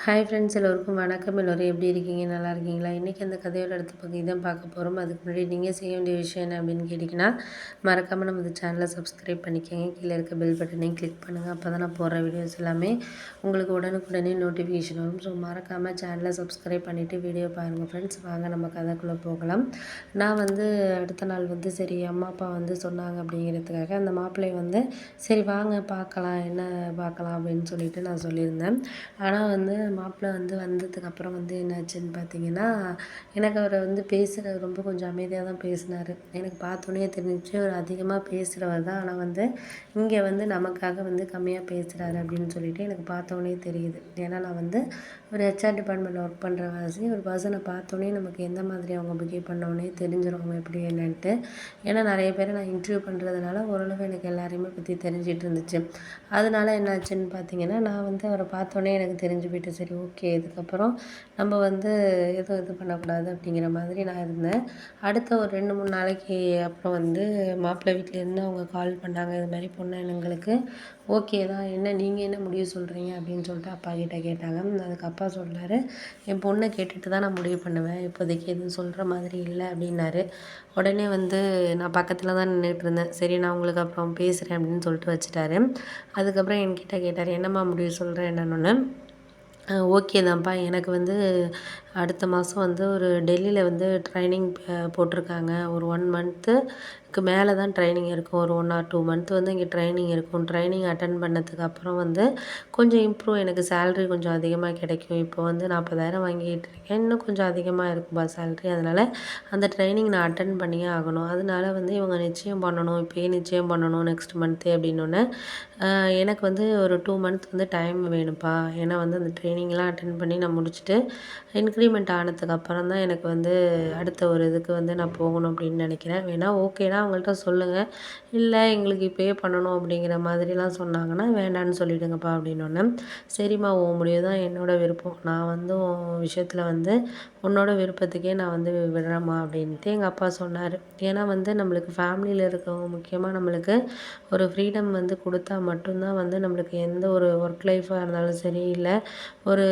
Hi friends, எல்லோருக்கும் வணக்கம். எல்லோரும் எப்படி இருக்கீங்க? நல்லா இருக்கீங்களா? இன்றைக்கி அந்த கதையோட அடுத்த பகுதி தான் பார்க்க போகிறோம். அதுக்கு முன்னாடி நீங்கள் செய்ய வேண்டிய விஷயம் என்ன அப்படின்னு கேட்டிங்கன்னா, மறக்காமல் நம்ம இந்த சேனலை சப்ஸ்கிரைப் பண்ணிக்கோங்க. கீழே இருக்க பெல் பட்டனையும் கிளிக் பண்ணுங்கள். அப்போ தான் நான் போடுற வீடியோஸ் எல்லாமே உங்களுக்கு உடனுக்குடனே நோட்டிஃபிகேஷன் வரும். ஸோ மறக்காமல் சேனலை சப்ஸ்கிரைப் பண்ணிவிட்டு வீடியோ பாருங்கள் ஃப்ரெண்ட்ஸ். வாங்க நம்ம கதைக்குள்ளே போகலாம். நான் அடுத்த நாள் சரி அம்மா அப்பா சொன்னாங்க அப்படிங்கிறதுக்காக அந்த மாப்பிள்ளையை சரி வாங்க பார்க்கலாம், என்ன பார்க்கலாம் அப்படின்னு சொல்லிட்டு நான் சொல்லியிருந்தேன். ஆனால் மாப்பிள்ளை வந்ததுக்கப்புறம் என்னாச்சுன்னு பார்த்தீங்கன்னா, எனக்கு அவரை பேசுகிற ரொம்ப கொஞ்சம் அமைதியாக தான் பேசினார். எனக்கு பார்த்தோன்னே தெரிஞ்சிச்சு அவர் அதிகமாக பேசுகிறவர் தான். ஆனால் இங்கே நமக்காக கம்மியாக பேசுகிறாரு அப்படின்னு சொல்லிட்டு எனக்கு பார்த்தோன்னே தெரியுது. ஏன்னா நான் ஒரு ஹெச்ஆர் டிபார்ட்மெண்ட்டில் ஒர்க் பண்ணுறவாசி ஒரு பர்சனை பார்த்தோன்னே நமக்கு எந்த மாதிரி அவங்க பிஹேவ் பண்ணோன்னே தெரிஞ்சிடும் அவங்க எப்படி என்னன்ட்டு. ஏன்னா நிறைய பேரை நான் இன்டர்வியூ பண்ணுறதுனால ஓரளவு எனக்கு எல்லாரையுமே பற்றி தெரிஞ்சிட்டு இருந்துச்சு. அதனால என்னாச்சுன்னு பார்த்தீங்கன்னா, நான் அவரை பார்த்தோன்னே எனக்கு தெரிஞ்சு போயிட்டு சரி ஓகே, இதுக்கப்புறம் நம்ம எதுவும் இது பண்ணக்கூடாது அப்படிங்கிற மாதிரி நான் இருந்தேன். அடுத்த ஒரு 2-3 நாளைக்கு அப்புறம் மாப்பிள்ளை வீட்டிலேருந்து அவங்க கால் பண்ணாங்க. இது மாதிரி பொண்ணு எங்களுக்கு ஓகே தான், என்ன நீங்கள் என்ன முடிவு சொல்கிறீங்க அப்படின்னு சொல்லிட்டு அப்பா கிட்டே கேட்டாங்க. அதுக்கு அப்பா சொல்கிறாரு, என் பொண்ணை கேட்டுட்டு தான் நான் முடிவு பண்ணுவேன், இப்போதைக்கு எதுவும் சொல்கிற மாதிரி இல்லை அப்படின்னாரு. உடனே நான் பக்கத்தில் தான் நின்றுட்டு இருந்தேன். சரி நான் உங்களுக்கு அப்புறம் பேசுகிறேன் அப்படின்னு சொல்லிட்டு வச்சுட்டாரு. அதுக்கப்புறம் என்கிட்ட கேட்டார், என்னம்மா முடிவு சொல்கிறேன் என்னன்னு. ஓகே தான்ப்பா, எனக்கு அடுத்த மாதம் ஒரு டெல்லியில் ட்ரைனிங் போட்டிருக்காங்க. ஒரு 1 மந்த்துக்கு மேலே தான் ட்ரைனிங் இருக்கும். ஒரு 1 ஆர் 2 மந்த் இங்கே ட்ரைனிங் இருக்கும். ட்ரைனிங் அட்டன் பண்ணதுக்கு அப்புறம் கொஞ்சம் இம்ப்ரூவ், எனக்கு சேலரி கொஞ்சம் அதிகமாக கிடைக்கும். இப்போ 40,000 வாங்கிட்டு இருக்கேன். இன்னும் கொஞ்சம் அதிகமாக இருக்கும்பா சேலரி. அதனால் அந்த ட்ரைனிங் நான் அட்டன் பண்ணியே ஆகணும். அதனால இவங்க நிச்சயம் பண்ணணும், இப்போயே நிச்சயம் பண்ணணும் நெக்ஸ்ட் மந்த்தே அப்படின்னோடனே எனக்கு ஒரு 2 மந்த் டைம் வேணும்ப்பா. ஏன்னா அந்த ட்ரைனிங்லாம் அட்டென்ட் பண்ணி நான் முடிச்சுட்டு இன்க்ரிமெண்ட் ஆனதுக்கப்புறம் தான் எனக்கு அடுத்த ஒரு இதுக்கு நான் போகணும் அப்படின்னு நினைக்கிறேன். வேணால் ஓகேனா அவங்கள்ட்ட சொல்லுங்கள், இல்லை எங்களுக்கு இப்போயே பண்ணணும் அப்படிங்கிற மாதிரிலாம் சொன்னாங்கன்னா வேண்டான்னு சொல்லிவிடுங்கப்பா அப்படின்னோடனே, சரிம்மா உன் முடிவு தான், என்னோட விருப்பம். நான் உன் விஷயத்தில் உன்னோட விருப்பத்துக்கே நான் விடுறேம்மா அப்படின்ட்டு எங்கள் அப்பா சொன்னார். ஏன்னா நம்மளுக்கு ஃபேமிலியில் இருக்கவங்க முக்கியமாக நம்மளுக்கு ஒரு ஃப்ரீடம் கொடுத்தா மட்டும்தான் நம்மளுக்கு எந்த ஒரு ஒர்க் லைஃபாக இருந்தாலும் சரி, இல்லை ஒரு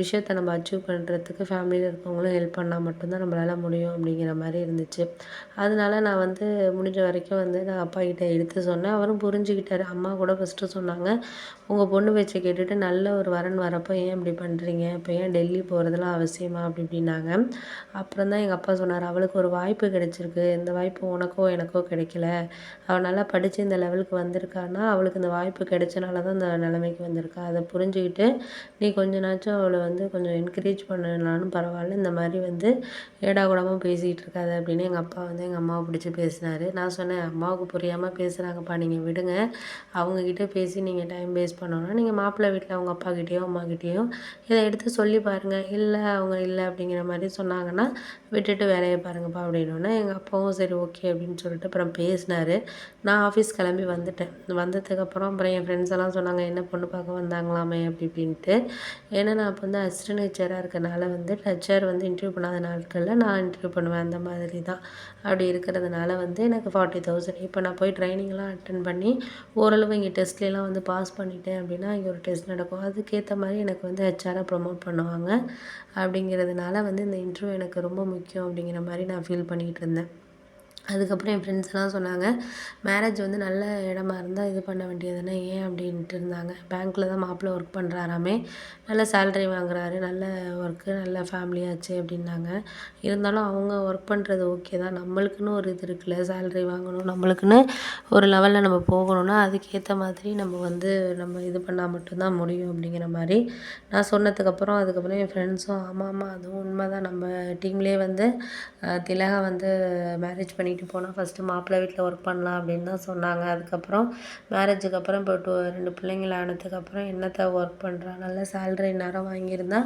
விஷயத்தை நம்ம அச்சீவ் பண்ணுறதுக்கு ஃபேமிலியில் இருக்கவங்களும் ஹெல்ப் பண்ணால் மட்டும்தான் நம்மளால் முடியும் அப்படிங்கிற மாதிரி இருந்துச்சு. அதனால நான் முடிஞ்ச வரைக்கும் நான் அப்பா கிட்டே எடுத்து சொன்னேன். அவரும் புரிஞ்சுக்கிட்டாரு. அம்மா கூட ஃபஸ்ட்டு சொன்னாங்க, உங்கள் பொண்ணு பேச்சை கேட்டுட்டு நல்ல ஒரு வரன் வரப்போ ஏன் இப்படி பண்ணுறீங்க, இப்போ ஏன் டெல்லி போகிறதுலாம் அவசியமா அப்படி இப்படின்னாங்க. அப்புறம் தான் எங்கள் அப்பா சொன்னார், அவளுக்கு ஒரு வாய்ப்பு கிடைச்சிருக்கு, இந்த வாய்ப்பு உனக்கோ எனக்கோ கிடைக்கல, அவள் நல்லா படித்து இந்த லெவலுக்கு வந்திருக்கான்னா அவளுக்கு இந்த வாய்ப்பு கிடைச்சனால தான் இந்த நிலைமைக்கு வந்திருக்கா. அதை புரிஞ்சுக்கிட்டு நீ கொஞ்ச நாச்சும் அவளை கொஞ்சம் என்கரேஜ் பண்ணனாலும் பரவாயில்ல, இந்த மாதிரி ஏடா கூடமாக பேசிகிட்டு இருக்காது அப்படின்னு எங்கள் அப்பா எங்கள் அம்மாவை பிடிச்சி பேசினார். நான் சொன்னேன், அம்மாவுக்கு புரியாமல் பேசுகிறாங்கப்பா, நீங்கள் விடுங்க, அவங்கக்கிட்ட பேசி நீங்கள் டைம் வேஸ்ட் பண்ணோன்னா நீங்கள் மாப்பிள்ளை வீட்டில் அவங்க அப்பாக்கிட்டேயோ அம்மாக்கிட்டேயோ இதை எடுத்து சொல்லி பாருங்கள். இல்லை அவங்க இல்லை அப்படிங்கிற மாதிரி சொன்னாங்கன்னா விட்டுட்டு வேலையை பாருங்கப்பா அப்படின்னோடனே எங்கள் அப்பாவும் சரி ஓகே அப்படின்னு சொல்லிட்டு அப்புறம் பேசினார். நான் ஆஃபீஸ் கிளம்பி வந்துட்டேன். வந்ததுக்கப்புறம் அப்புறம் என் ஃப்ரெண்ட்ஸ் எல்லாம் சொன்னாங்க, என்ன பொண்ணு பார்க்க வந்தாங்களாமே அப்படி இப்படின்ட்டு. ஏன்னா நான் இப்போ அசிஸ்டன்ட் ஹெச்ஆராக இருக்கனால ஹெச்ஆர் இன்டர்வியூ பண்ணாத நாட்களில் நான் இன்டர்வியூ பண்ணுவேன். அந்த மாதிரி தான். அப்படி இருக்கிறதுனால எனக்கு 40,000. இப்போ நான் போய் ட்ரைனிங்லாம் அட்டன் பண்ணி ஓரளவு இங்கே டெஸ்ட்லாம் பாஸ் பண்ணிட்டேன் அப்படின்னா இங்கே ஒரு டெஸ்ட் நடக்கும். அதுக்கேற்ற மாதிரி எனக்கு ஹெச்ஆராக ப்ரமோட் பண்ணுவாங்க. அப்படிங்கிறதுனால இந்த இன்டர்வியூ எனக்கு ரொம்ப முக்கியம் அப்படிங்கிற மாதிரி நான் ஃபீல் பண்ணிகிட்டு இருந்தேன். அதுக்கப்புறம் என் ஃப்ரெண்ட்ஸ்லாம் சொன்னாங்க, மேரேஜ் நல்ல இடமா இருந்தால் இது பண்ண வேண்டியதுதானே, ஏன் அப்படின்ட்டு இருந்தாங்க. பேங்க்கில் தான் மாப்பிள்ளை ஒர்க் பண்ணுறாராமே, நல்ல சேலரி வாங்குறாரு, நல்ல ஒர்க்கு, நல்ல ஃபேமிலியாச்சு அப்படின்னாங்க. இருந்தாலும் அவங்க ஒர்க் பண்ணுறது ஓகே தான், நம்மளுக்குன்னு ஒரு இது இருக்குல்ல, சேலரி வாங்கணும், நம்மளுக்குன்னு ஒரு லெவலில் நம்ம போகணும்னா அதுக்கேற்ற மாதிரி நம்ம நம்ம இது பண்ணால் மட்டும்தான் முடியும் அப்படிங்கிற மாதிரி நான் சொன்னதுக்கப்புறம் அதுக்கப்புறம் என் ஃப்ரெண்ட்ஸும் ஆமாம் அதுவும் உண்மை தான், நம்ம டீம்லேயே திலகா மேரேஜ் பண்ணிட்டு போனால் ஃபஸ்ட்டு மாப்பிள்ளை வீட்டில் ஒர்க் பண்ணலாம் அப்படின்னு தான் சொன்னாங்க. அதுக்கப்புறம் மேரேஜுக்கு அப்புறம் இப்போ 2 பிள்ளைங்கள ஆனதுக்கப்புறம் என்னத்தை ஒர்க் பண்ணுறா, நல்ல சேலரி நேரம் வாங்கியிருந்தா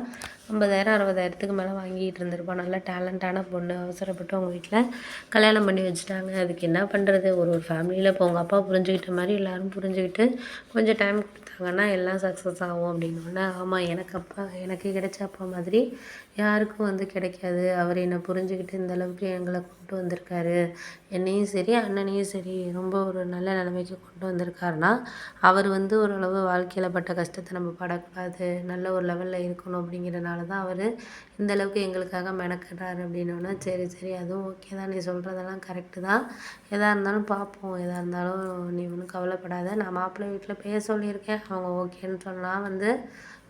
50,000 60,000த்துக்கு மேலே வாங்கிட்டு இருந்திருப்பா. நல்ல டேலண்டான பொண்ணு, அவசரப்பட்டு அவங்க வீட்டில் கல்யாணம் பண்ணி வச்சுட்டாங்க. அதுக்கு என்ன பண்ணுறது, ஒரு ஃபேமிலியில் இப்போ உங்கள் அப்பா புரிஞ்சுக்கிட்ட மாதிரி எல்லோரும் புரிஞ்சுக்கிட்டு கொஞ்சம் டைம் கொடுத்தாங்கன்னா எல்லாம் சக்ஸஸ் ஆகும் அப்படின்னோடனே, ஆமாம் எனக்கு கிடைச்ச அப்பா மாதிரி யாருக்கும் கிடைக்காது, அவர் என்னை புரிஞ்சுக்கிட்டு இந்த அளவுக்கு எங்களை கொண்டு வந்திருக்காரு, என்னையும் சரி அண்ணனையும் சரி ரொம்ப ஒரு நல்ல நிலைமைக்கு கொண்டு வந்திருக்காருன்னா அவர் வந்து ஓரளவு வாழ்க்கையில் பட்ட கஷ்டத்தை நம்ம படக்கூடாது, நல்ல ஒரு லெவலில் இருக்கணும் அப்படிங்கிறனால தான் அவர் இந்த அளவுக்கு எங்களுக்காக மெனக்கடுறாரு அப்படின்னோடனே சரி சரி அதுவும் ஓகே தான், நீ சொல்கிறதெல்லாம் கரெக்டு தான், எதாக இருந்தாலும் பார்ப்போம், எதாக இருந்தாலும் நீ ஒன்றும் கவலைப்படாத, நான் மாப்பிள்ளை வீட்டில் பேச சொல்லியிருக்கேன், அவங்க ஓகேன்னு சொன்னால் வந்து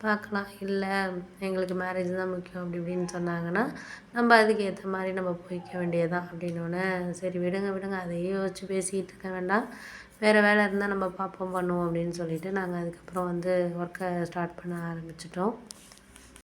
பார்க்கலாம், இல்லை எங்களுக்கு மேரேஜ் தான் முக்கியம் அப்படி இப்படின்னு சொன்னாங்கன்னா நம்ம அதுக்கு ஏற்ற மாதிரி நம்ம போய்க்க வேண்டியதுதான் அப்படின்னோடனே சரி விடுங்க விடுங்க அதையே யோசிச்சு பேசிக்கிட்டு இருக்க வேண்டாம், வேறு வேலை இருந்தால் நம்ம பார்ப்போம் பண்ணுவோம் அப்படின்னு சொல்லிட்டு நாங்கள் அதுக்கப்புறம் வந்து ஒர்க்கை ஸ்டார்ட் பண்ண ஆரம்பிச்சிட்டோம்.